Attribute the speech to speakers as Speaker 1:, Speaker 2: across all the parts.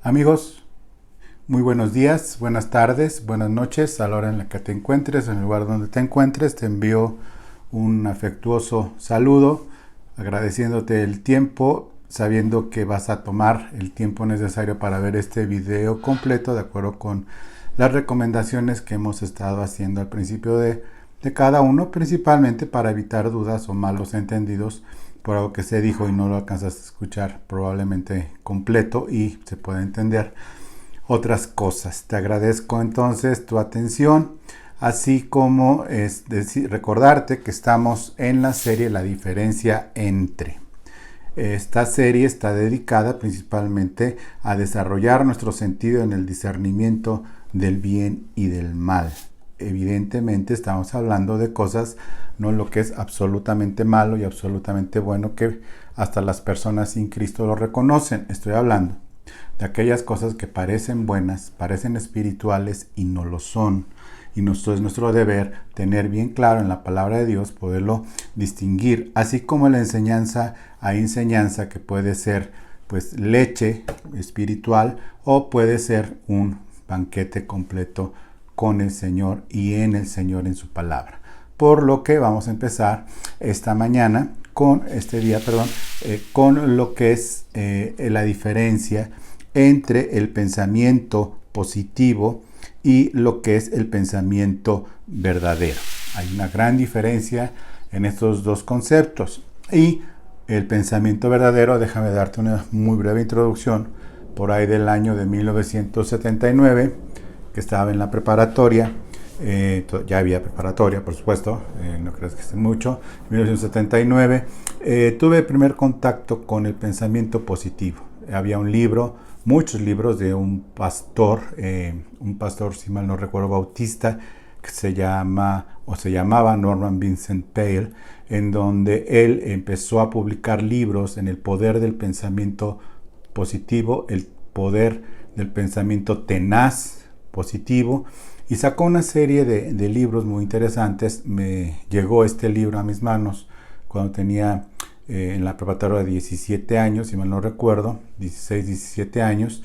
Speaker 1: Amigos, muy buenos días, buenas tardes, buenas noches, a la hora en la que te encuentres, en el lugar donde te encuentres. Te envío un afectuoso saludo, agradeciéndote el tiempo, sabiendo que vas a tomar el tiempo necesario para ver este video completo, de acuerdo con las recomendaciones que hemos estado haciendo al principio de cada uno, principalmente para evitar dudas o malos entendidos por algo que se dijo y no lo alcanzas a escuchar probablemente completo y se puede entender otras cosas. Te agradezco entonces tu atención, así como recordarte que estamos en la serie La diferencia entre. Esta serie está dedicada principalmente a desarrollar nuestro sentido en el discernimiento del bien y del mal. Evidentemente estamos hablando de cosas, no lo que es absolutamente malo y absolutamente bueno, que hasta las personas sin Cristo lo reconocen. Estoy hablando de aquellas cosas que parecen buenas, parecen espirituales y no lo son. Y es nuestro deber tener bien claro en la palabra de Dios, poderlo distinguir, así como en la enseñanza hay enseñanza que puede ser pues leche espiritual o puede ser un banquete completo con el Señor y en el Señor en su palabra. Por lo que vamos a empezar esta mañana con con lo que es la diferencia entre el pensamiento positivo y lo que es el pensamiento verdadero. Hay una gran diferencia en estos dos conceptos. Y el pensamiento verdadero, déjame darte una muy breve introducción, por ahí del año de 1979, que estaba en la preparatoria, ya había preparatoria, por supuesto, no creas que esté mucho, 1979, tuve el primer contacto con el pensamiento positivo. Había un libro, muchos libros de un pastor, si mal no recuerdo, bautista, que se llamaba Norman Vincent Peale, en donde él empezó a publicar libros en el poder del pensamiento positivo, el poder del pensamiento tenaz positivo, y sacó una serie de libros muy interesantes. Me llegó este libro a mis manos cuando tenía en la preparatoria de 17 años, si mal no recuerdo, 16, 17 años,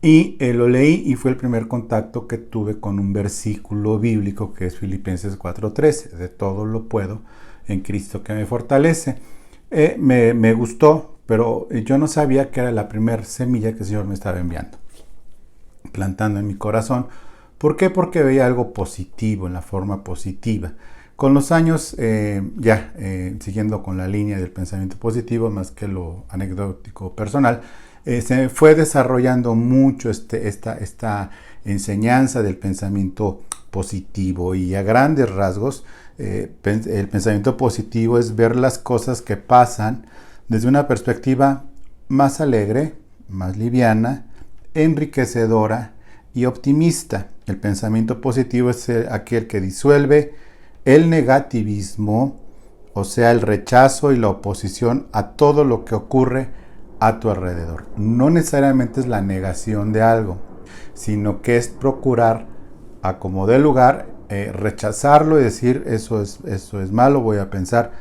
Speaker 1: y lo leí y fue el primer contacto que tuve con un versículo bíblico que es Filipenses 4:13, de todo lo puedo en Cristo que me fortalece. Me gustó, pero yo no sabía que era la primera semilla que el Señor me estaba enviando, plantando en mi corazón. ¿Por qué? Porque veía algo positivo, en la forma positiva. Con los años, siguiendo con la línea del pensamiento positivo, más que lo anecdótico personal, se fue desarrollando mucho esta enseñanza del pensamiento positivo, y a grandes rasgos el pensamiento positivo es ver las cosas que pasan desde una perspectiva más alegre, más liviana, enriquecedora y optimista. El pensamiento positivo es aquel que disuelve el negativismo, o sea, el rechazo y la oposición a todo lo que ocurre a tu alrededor. No necesariamente es la negación de algo, sino que es procurar, a como dé lugar, rechazarlo y decir eso es malo, voy a pensar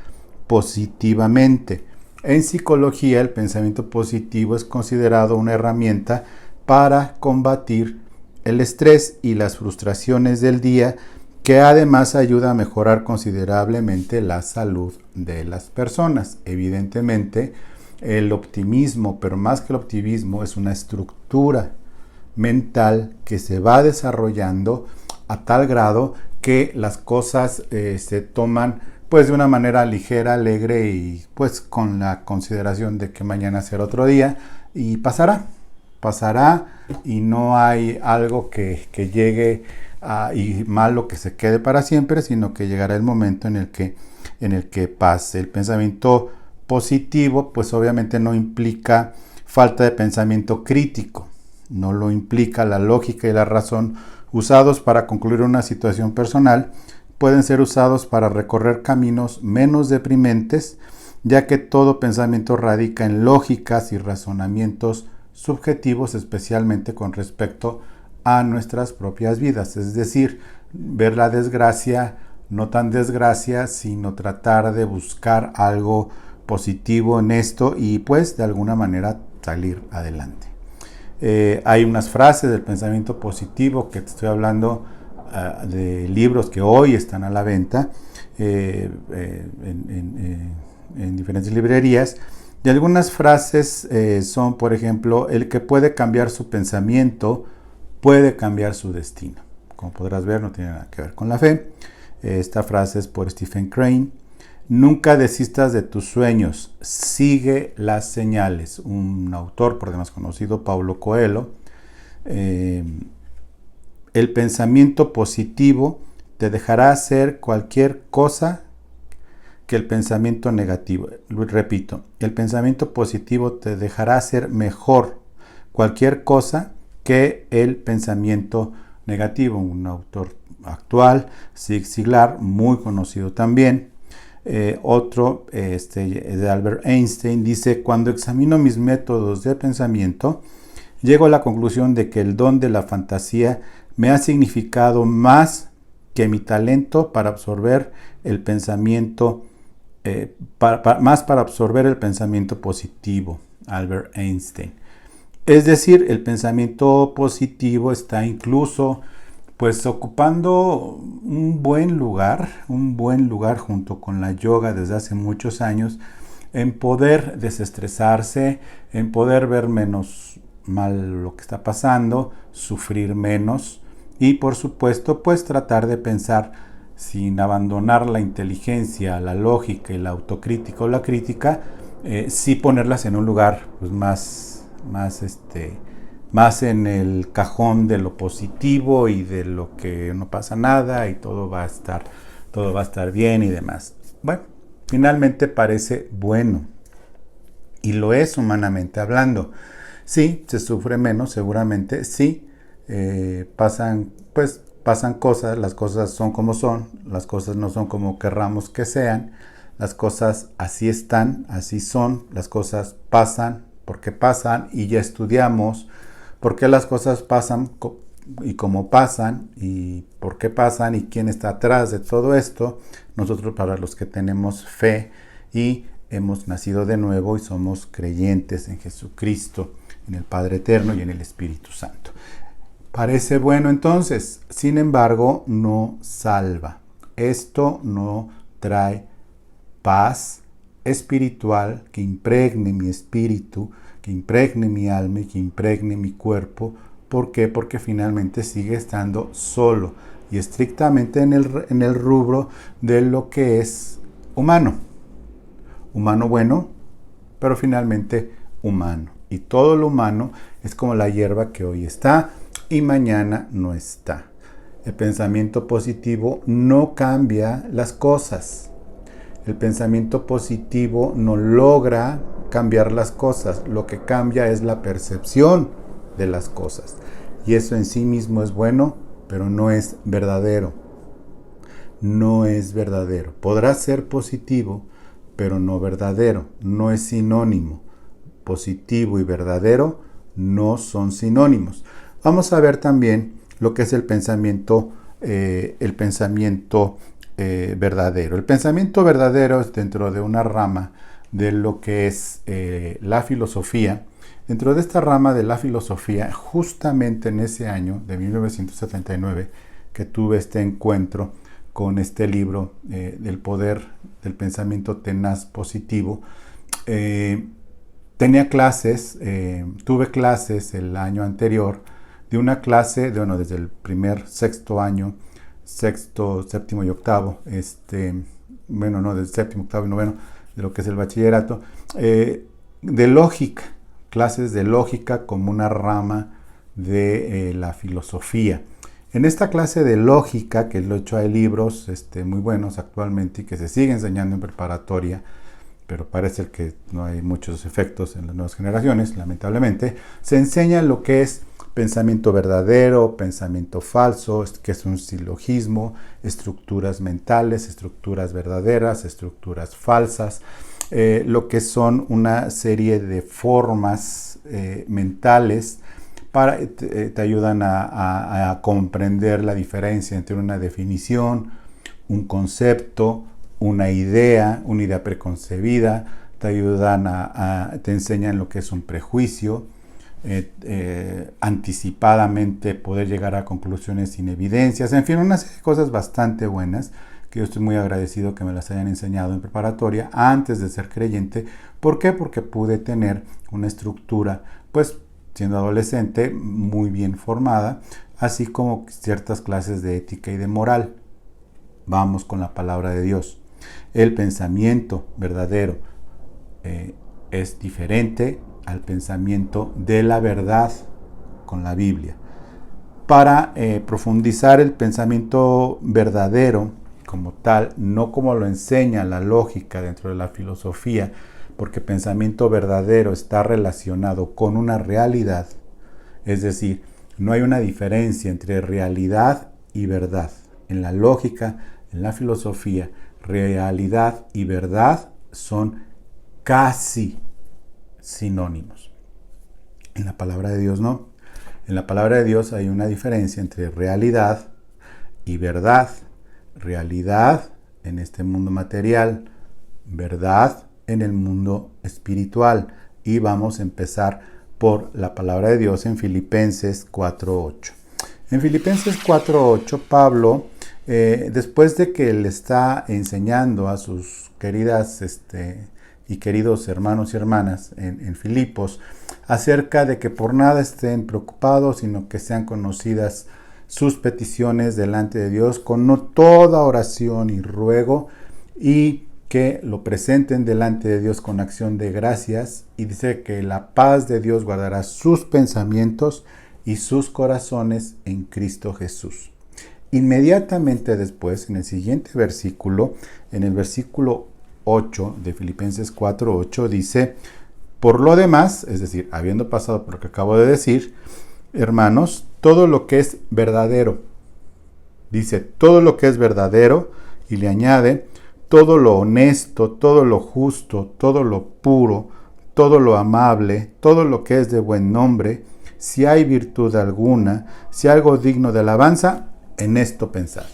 Speaker 1: positivamente. En psicología, el pensamiento positivo es considerado una herramienta para combatir el estrés y las frustraciones del día, que además ayuda a mejorar considerablemente la salud de las personas. Evidentemente, el optimismo, pero más que el optimismo, es una estructura mental que se va desarrollando a tal grado que las cosas se toman pues de una manera ligera, alegre, y pues con la consideración de que mañana será otro día y pasará y no hay algo que llegue y malo que se quede para siempre, sino que llegará el momento en el que pase. El pensamiento positivo pues obviamente no implica falta de pensamiento crítico, no lo implica. La lógica y la razón usados para concluir una situación personal pueden ser usados para recorrer caminos menos deprimentes, ya que todo pensamiento radica en lógicas y razonamientos subjetivos, especialmente con respecto a nuestras propias vidas. Es decir, ver la desgracia, no tan desgracia, sino tratar de buscar algo positivo en esto y pues de alguna manera salir adelante. Hay unas frases del pensamiento positivo que te estoy hablando de libros que hoy están a la venta en diferentes librerías. Y algunas frases son, por ejemplo, el que puede cambiar su pensamiento puede cambiar su destino. Como podrás ver, no tiene nada que ver con la fe. Esta frase es por Stephen Crane. Nunca desistas de tus sueños, sigue las señales. Un autor por demás conocido, Paulo Coelho. El pensamiento positivo te dejará hacer cualquier cosa que el pensamiento negativo. Repito, el pensamiento positivo te dejará hacer mejor cualquier cosa que el pensamiento negativo. Un autor actual, Zig Ziglar, muy conocido también. Otro, de Albert Einstein, dice: cuando examino mis métodos de pensamiento, llego a la conclusión de que el don de la fantasía me ha significado más que mi talento para absorber el pensamiento, más para absorber el pensamiento positivo. Albert Einstein. Es decir, el pensamiento positivo está incluso pues ocupando un buen lugar junto con la yoga desde hace muchos años, en poder desestresarse, en poder ver menos mal lo que está pasando, sufrir menos y por supuesto pues tratar de pensar sin abandonar la inteligencia, la lógica y la autocrítica o la crítica, sí ponerlas en un lugar pues más en el cajón de lo positivo y de lo que no pasa nada y todo va a estar bien y demás. Bueno, finalmente parece bueno y lo es humanamente hablando. Sí, se sufre menos seguramente, sí, pasan cosas, las cosas son como son, las cosas no son como querramos que sean, las cosas así están, así son, las cosas pasan porque pasan y ya estudiamos por qué las cosas pasan y cómo pasan y por qué pasan y quién está atrás de todo esto. Nosotros, para los que tenemos fe y hemos nacido de nuevo y somos creyentes en Jesucristo, en el Padre Eterno y en el Espíritu Santo. Parece bueno entonces, sin embargo, no salva. Esto no trae paz espiritual que impregne mi espíritu, que impregne mi alma y que impregne mi cuerpo. ¿Por qué? Porque finalmente sigue estando solo y estrictamente en el rubro de lo que es humano. Humano bueno, pero finalmente humano. Y todo lo humano es como la hierba que hoy está y mañana no está. El pensamiento positivo no cambia las cosas. El pensamiento positivo no logra cambiar las cosas. Lo que cambia es la percepción de las cosas. Y eso en sí mismo es bueno, pero no es verdadero. No es verdadero. Podrá ser positivo, pero no verdadero. No es sinónimo. Positivo y verdadero no son sinónimos. Vamos a ver también lo que es el pensamiento verdadero. El pensamiento verdadero es dentro de una rama de lo que es la filosofía. Dentro de esta rama de la filosofía, justamente en ese año de 1979, que tuve este encuentro con este libro del poder del pensamiento tenaz positivo, tuve clases el año anterior de una clase, desde el primer sexto año, sexto, séptimo y octavo, del séptimo, octavo y noveno, de lo que es el bachillerato, de lógica, clases de lógica como una rama de la filosofía. En esta clase de lógica, que lo he hecho, hay libros muy buenos actualmente y que se sigue enseñando en preparatoria, pero parece que no hay muchos efectos en las nuevas generaciones, lamentablemente, se enseña lo que es pensamiento verdadero, pensamiento falso, que es un silogismo, estructuras mentales, estructuras verdaderas, estructuras falsas, lo que son una serie de formas mentales te ayudan a comprender la diferencia entre una definición, un concepto, una idea preconcebida, te ayudan te enseñan lo que es un prejuicio, anticipadamente poder llegar a conclusiones sin evidencias, en fin, una serie de cosas bastante buenas que yo estoy muy agradecido que me las hayan enseñado en preparatoria antes de ser creyente. ¿Por qué? Porque pude tener una estructura, pues siendo adolescente, muy bien formada, así como ciertas clases de ética y de moral. Vamos con la palabra de Dios. El pensamiento verdadero es diferente al pensamiento de la verdad con la Biblia. Para profundizar el pensamiento verdadero como tal, no como lo enseña la lógica dentro de la filosofía, porque pensamiento verdadero está relacionado con una realidad, es decir, no hay una diferencia entre realidad y verdad. En la lógica, en la filosofía, realidad y verdad son casi sinónimos. En la palabra de Dios no. En la palabra de Dios hay una diferencia entre realidad y verdad. Realidad en este mundo material, verdad en el mundo espiritual. Y vamos a empezar por la palabra de Dios en Filipenses 4:8. En Filipenses 4:8, Pablo, después de que le está enseñando a sus queridas y queridos hermanos y hermanas en Filipos, acerca de que por nada estén preocupados, sino que sean conocidas sus peticiones delante de Dios con toda oración y ruego, y que lo presenten delante de Dios con acción de gracias, y dice que la paz de Dios guardará sus pensamientos y sus corazones en Cristo Jesús. Inmediatamente después, en el siguiente versículo, en el versículo 8 de Filipenses 4:8, dice: por lo demás, es decir, habiendo pasado por lo que acabo de decir, hermanos, todo lo que es verdadero, dice, todo lo que es verdadero, y le añade, todo lo honesto, todo lo justo, todo lo puro, todo lo amable, todo lo que es de buen nombre, si hay virtud alguna, si algo digno de alabanza, en esto pensad.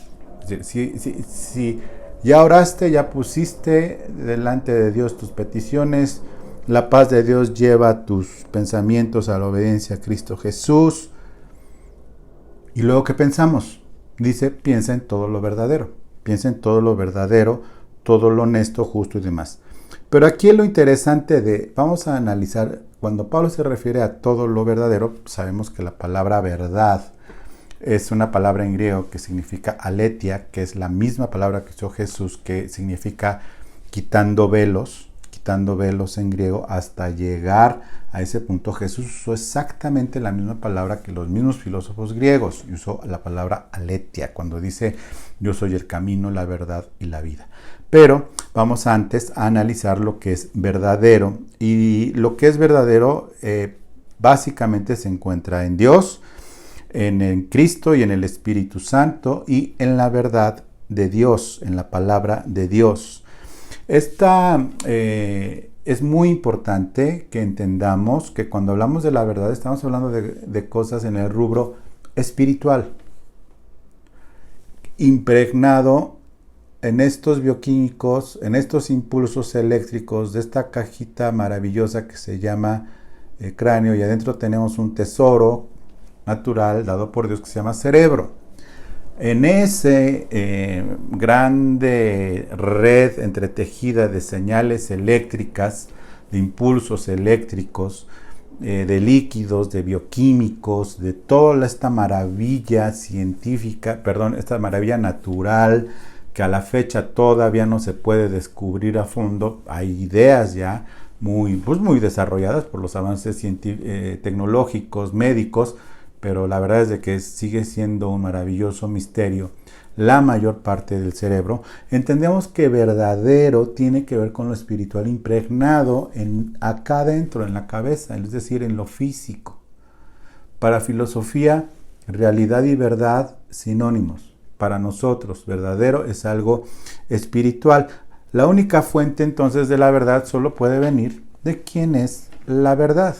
Speaker 1: Es decir, si ya oraste, ya pusiste delante de Dios tus peticiones, la paz de Dios lleva tus pensamientos a la obediencia a Cristo Jesús. Y luego, ¿qué pensamos? Dice, piensa en todo lo verdadero. Piensa en todo lo verdadero, todo lo honesto, justo y demás. Pero aquí lo interesante vamos a analizar, cuando Pablo se refiere a todo lo verdadero, sabemos que la palabra verdad es una palabra en griego que significa aletheia, que es la misma palabra que usó Jesús, que significa quitando velos en griego, hasta llegar a ese punto. Jesús usó exactamente la misma palabra que los mismos filósofos griegos, y usó la palabra aletheia cuando dice yo soy el camino, la verdad y la vida. Pero vamos antes a analizar lo que es verdadero, y lo que es verdadero básicamente se encuentra en Dios, en Cristo y en el Espíritu Santo, y en la verdad de Dios, en la palabra de Dios. Esta es muy importante que entendamos que cuando hablamos de la verdad estamos hablando de cosas en el rubro espiritual, impregnado en estos bioquímicos, en estos impulsos eléctricos de esta cajita maravillosa que se llama cráneo, y adentro tenemos un tesoro natural dado por Dios que se llama cerebro. En ese grande red entretejida de señales eléctricas, de impulsos eléctricos, de líquidos, de bioquímicos, de toda esta maravilla científica, esta maravilla natural que a la fecha todavía no se puede descubrir a fondo. Hay ideas ya muy desarrolladas por los avances tecnológicos, médicos, pero la verdad es de que sigue siendo un maravilloso misterio la mayor parte del cerebro. Entendemos que verdadero tiene que ver con lo espiritual impregnado acá adentro, en la cabeza, es decir, en lo físico. Para filosofía, realidad y verdad sinónimos. Para nosotros, verdadero es algo espiritual. La única fuente entonces de la verdad solo puede venir de quien es la verdad.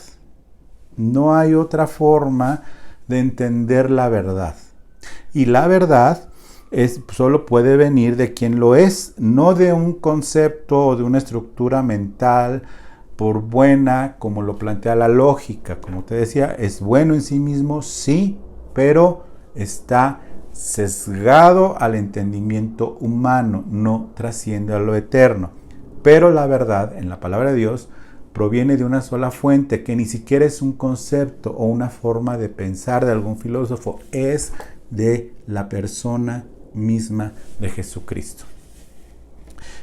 Speaker 1: No hay otra forma de entender la verdad. Y la verdad solo puede venir de quien lo es, no de un concepto o de una estructura mental por buena como lo plantea la lógica. Como te decía, es bueno en sí mismo, sí, pero está sesgado al entendimiento humano, no trasciende a lo eterno. Pero la verdad, en la palabra de Dios, proviene de una sola fuente, que ni siquiera es un concepto o una forma de pensar de algún filósofo, es de la persona misma de Jesucristo.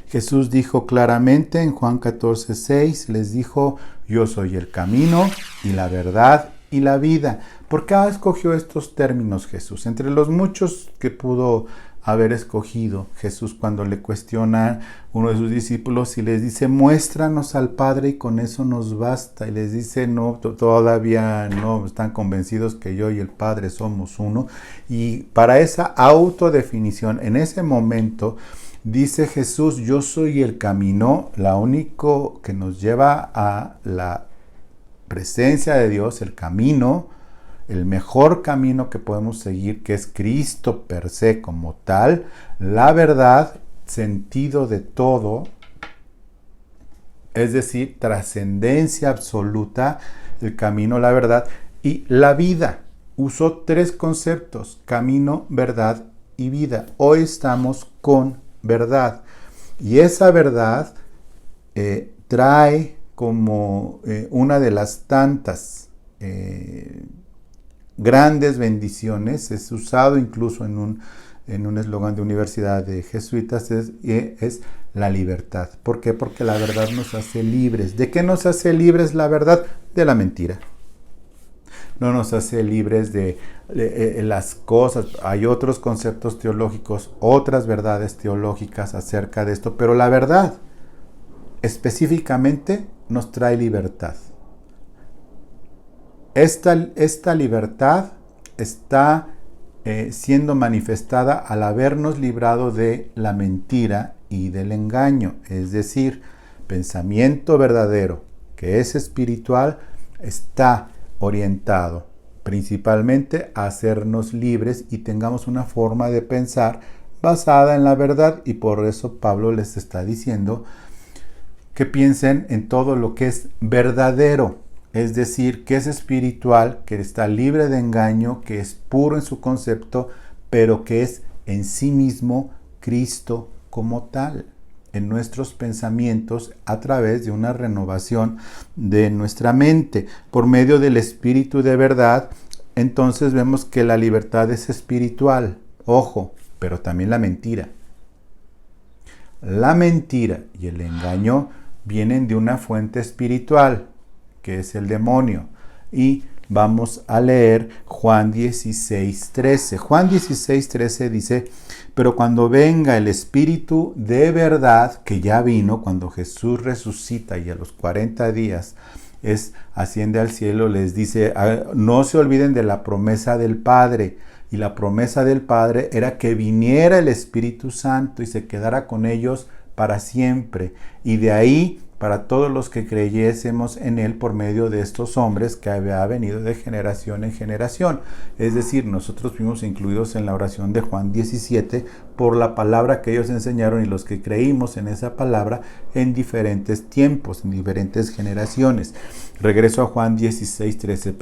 Speaker 1: Jesús dijo claramente en Juan 14:6, les dijo, yo soy el camino y la verdad y la vida. ¿Por qué escogió estos términos Jesús? Entre los muchos que pudo haber escogido Jesús cuando le cuestiona uno de sus discípulos y les dice, muéstranos al Padre y con eso nos basta. Y les dice, no, todavía no están convencidos que yo y el Padre somos uno. Y para esa autodefinición, en ese momento, dice Jesús, yo soy el camino, la único que nos lleva a la presencia de Dios, el camino, el mejor camino que podemos seguir, que es Cristo per se como tal, la verdad, sentido de todo, es decir, trascendencia absoluta, el camino, la verdad y la vida. Usó tres conceptos, camino, verdad y vida. Hoy estamos con verdad. Y esa verdad trae como una de las tantas grandes bendiciones, es usado incluso en un eslogan de universidad de jesuitas, es la libertad. ¿Por qué? Porque la verdad nos hace libres. ¿De qué nos hace libres la verdad? De la mentira. No nos hace libres de las cosas. Hay otros conceptos teológicos, otras verdades teológicas acerca de esto, pero la verdad específicamente nos trae libertad. Esta libertad está siendo manifestada al habernos librado de la mentira y del engaño, es decir, pensamiento verdadero, que es espiritual, está orientado principalmente a hacernos libres y tengamos una forma de pensar basada en la verdad, y por eso Pablo les está diciendo que piensen en todo lo que es verdadero, es decir, que es espiritual, que está libre de engaño, que es puro en su concepto, pero que es en sí mismo Cristo como tal, en nuestros pensamientos a través de una renovación de nuestra mente. Por medio del Espíritu de verdad, entonces vemos que la libertad es espiritual, ojo, pero también la mentira. La mentira y el engaño vienen de una fuente espiritual, que es el demonio. Y vamos a leer Juan 16:13. Juan 16:13 dice, pero cuando venga el Espíritu de verdad, que ya vino cuando Jesús resucita y a los 40 días asciende al cielo, les dice, no se olviden de la promesa del Padre. Y la promesa del Padre era que viniera el Espíritu Santo y se quedara con ellos para siempre. Y de ahí para todos los que creyésemos en Él por medio de estos hombres que había venido de generación en generación. Es decir, nosotros fuimos incluidos en la oración de Juan 17 por la palabra que ellos enseñaron y los que creímos en esa palabra en diferentes tiempos, en diferentes generaciones. Regreso a Juan 16:13,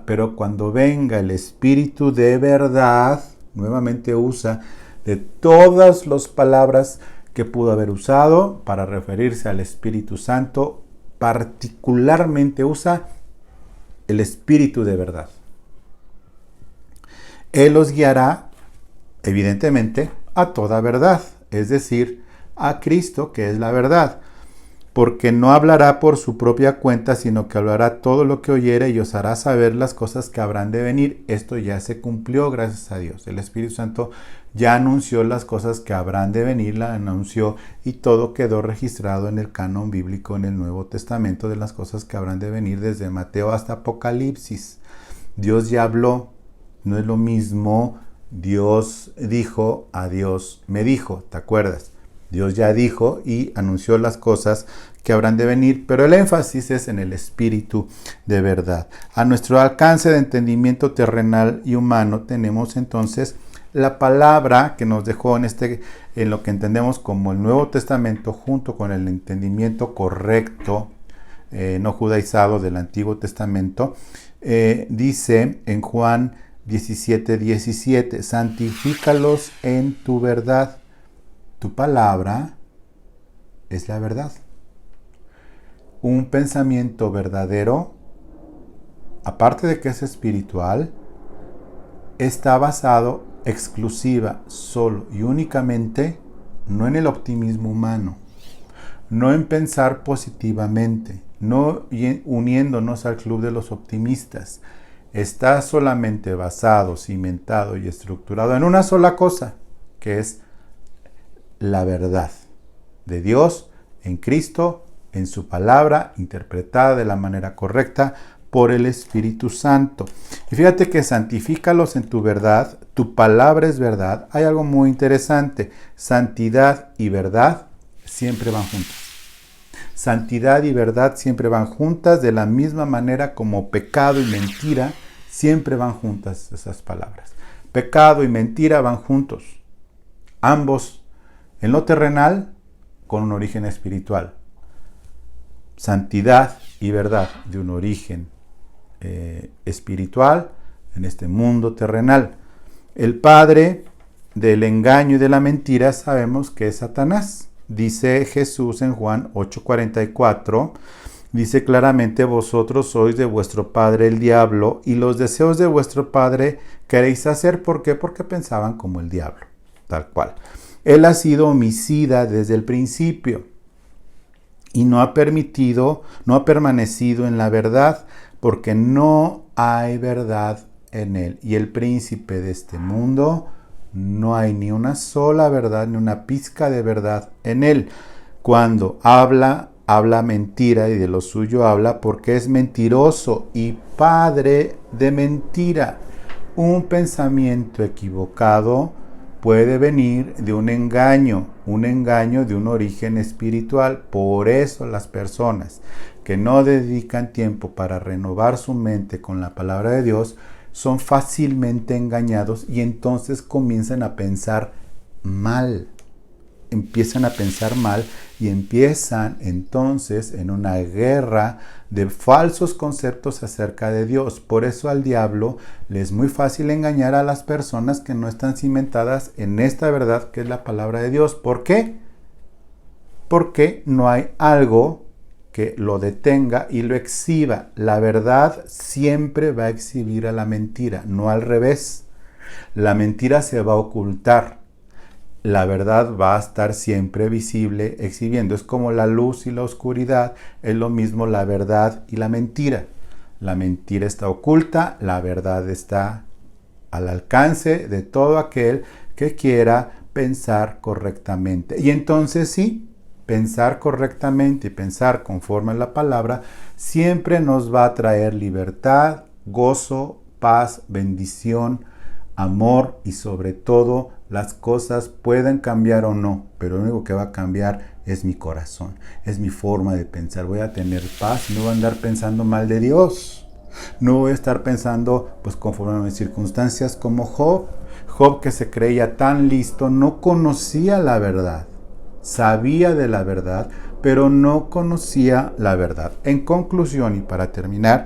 Speaker 1: pero cuando venga el Espíritu de verdad, nuevamente usa de todas las palabras que pudo haber usado para referirse al Espíritu Santo, particularmente usa el Espíritu de verdad. Él los guiará, evidentemente, a toda verdad, es decir, a Cristo, que es la verdad, porque no hablará por su propia cuenta, sino que hablará todo lo que oyere y os hará saber las cosas que habrán de venir. Esto ya se cumplió, gracias a Dios. El Espíritu Santo ya anunció las cosas que habrán de venir, la anunció, y todo quedó registrado en el canon bíblico en el Nuevo Testamento de las cosas que habrán de venir desde Mateo hasta Apocalipsis. Dios ya habló, no es lo mismo Dios dijo a Dios me dijo, ¿te acuerdas? Dios ya dijo y anunció las cosas que habrán de venir, pero el énfasis es en el Espíritu de verdad. A nuestro alcance de entendimiento terrenal y humano tenemos entonces la palabra que nos dejó en lo que entendemos como el Nuevo Testamento, junto con el entendimiento correcto no judaizado del Antiguo Testamento, dice en Juan 17:17, santifícalos en tu verdad, tu palabra es la verdad. Un pensamiento verdadero, aparte de que es espiritual, está basado exclusiva, solo y únicamente, no en el optimismo humano, no en pensar positivamente, no uniéndonos al club de los optimistas. Está solamente basado, cimentado y estructurado en una sola cosa, que es la verdad de Dios en Cristo, en su palabra, interpretada de la manera correcta por el Espíritu Santo. Y fíjate que santifícalos en tu verdad, tu palabra es verdad. Hay algo muy interesante, santidad y verdad siempre van juntas. Santidad y verdad siempre van juntas, de la misma manera como pecado y mentira siempre van juntas esas palabras. Pecado y mentira van juntos, ambos en lo terrenal con un origen espiritual. Santidad y verdad de un origen espiritual en este mundo terrenal. El padre del engaño y de la mentira sabemos que es Satanás. Dice Jesús en Juan 8:44, dice claramente: vosotros sois de vuestro padre el diablo, y los deseos de vuestro padre queréis hacer. ¿Por qué? Porque pensaban como el diablo, tal cual. Él ha sido homicida desde el principio y no ha permanecido en la verdad, porque no hay verdad en él. Y el príncipe de este mundo, no hay ni una sola verdad, ni una pizca de verdad en él. Cuando habla mentira, y de lo suyo habla, porque es mentiroso y padre de mentira. Un pensamiento equivocado puede venir de un engaño de un origen espiritual. Por eso las personas que no dedican tiempo para renovar su mente con la palabra de Dios son fácilmente engañados, y entonces comienzan a pensar mal. Empiezan y empiezan entonces en una guerra de falsos conceptos acerca de Dios. Por eso al diablo le es muy fácil engañar a las personas que no están cimentadas en esta verdad que es la palabra de Dios. ¿Por qué? Porque no hay algo que lo detenga y lo exhiba. La verdad siempre va a exhibir a la mentira, no al revés. La mentira se va a ocultar. La verdad va a estar siempre visible, exhibiendo. Es como la luz y la oscuridad, es lo mismo la verdad y la mentira. La mentira está oculta, la verdad está al alcance de todo aquel que quiera pensar correctamente. Y entonces sí, pensar correctamente y pensar conforme a la palabra siempre nos va a traer libertad, gozo, paz, bendición, amor, y sobre todo las cosas pueden cambiar o no, pero lo único que va a cambiar es mi corazón, es mi forma de pensar. Voy a tener paz, no voy a andar pensando mal de Dios, no voy a estar pensando pues conforme a mis circunstancias, como Job, que se creía tan listo, no conocía la verdad, sabía de la verdad, pero no conocía la verdad. En conclusión, y para terminar,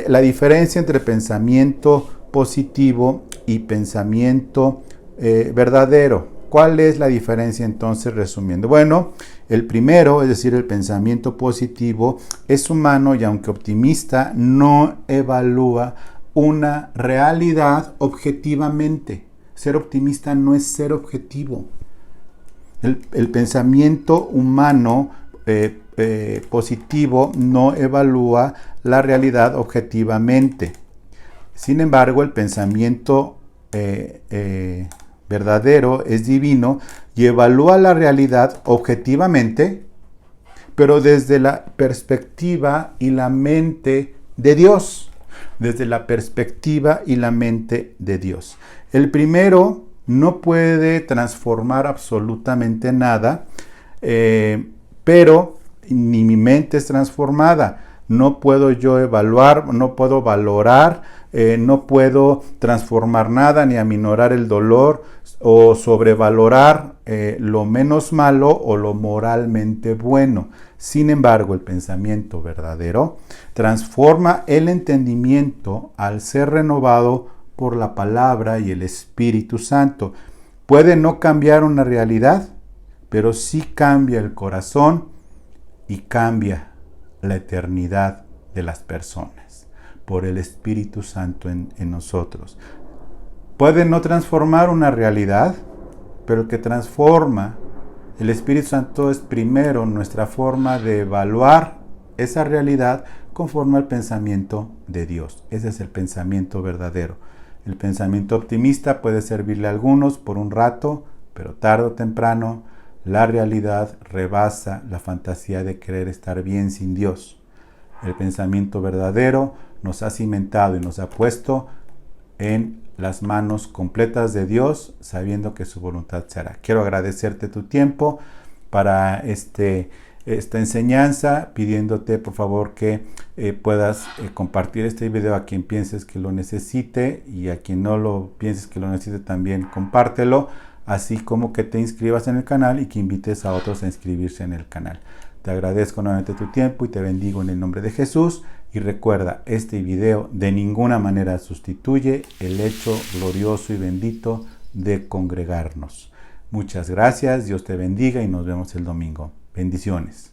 Speaker 1: la diferencia entre pensamiento positivo y pensamiento verdadero. ¿Cuál es la diferencia entonces, resumiendo? Bueno, el primero, es decir, el pensamiento positivo, es humano y aunque optimista, no evalúa una realidad objetivamente. Ser optimista no es ser objetivo. El pensamiento humano positivo no evalúa la realidad objetivamente. Sin embargo, el pensamiento verdadero es divino y evalúa la realidad objetivamente, pero desde la perspectiva y la mente de Dios. Desde la perspectiva y la mente de Dios. El primero no puede transformar absolutamente nada, pero ni mi mente es transformada. no puedo yo evaluar, no puedo valorar, no puedo transformar nada ni aminorar el dolor o sobrevalorar lo menos malo o lo moralmente bueno. Sin embargo, el pensamiento verdadero transforma el entendimiento al ser renovado por la palabra y el Espíritu Santo. Puede no cambiar una realidad, pero sí cambia el corazón y cambia la eternidad de las personas por el Espíritu Santo en nosotros. Puede no transformar una realidad, pero el que transforma el Espíritu Santo es primero nuestra forma de evaluar esa realidad conforme al pensamiento de Dios. Ese es el pensamiento verdadero. El pensamiento optimista puede servirle a algunos por un rato, pero tarde o temprano la realidad rebasa la fantasía de querer estar bien sin Dios. El pensamiento verdadero nos ha cimentado y nos ha puesto en las manos completas de Dios, sabiendo que su voluntad se hará. Quiero agradecerte tu tiempo para esta enseñanza, pidiéndote por favor que puedas compartir este video a quien pienses que lo necesite, y a quien no lo pienses que lo necesite también compártelo, así como que te inscribas en el canal y que invites a otros a inscribirse en el canal. Te agradezco nuevamente tu tiempo y te bendigo en el nombre de Jesús. Y recuerda, este video de ninguna manera sustituye el hecho glorioso y bendito de congregarnos. Muchas gracias, Dios te bendiga y nos vemos el domingo. Bendiciones.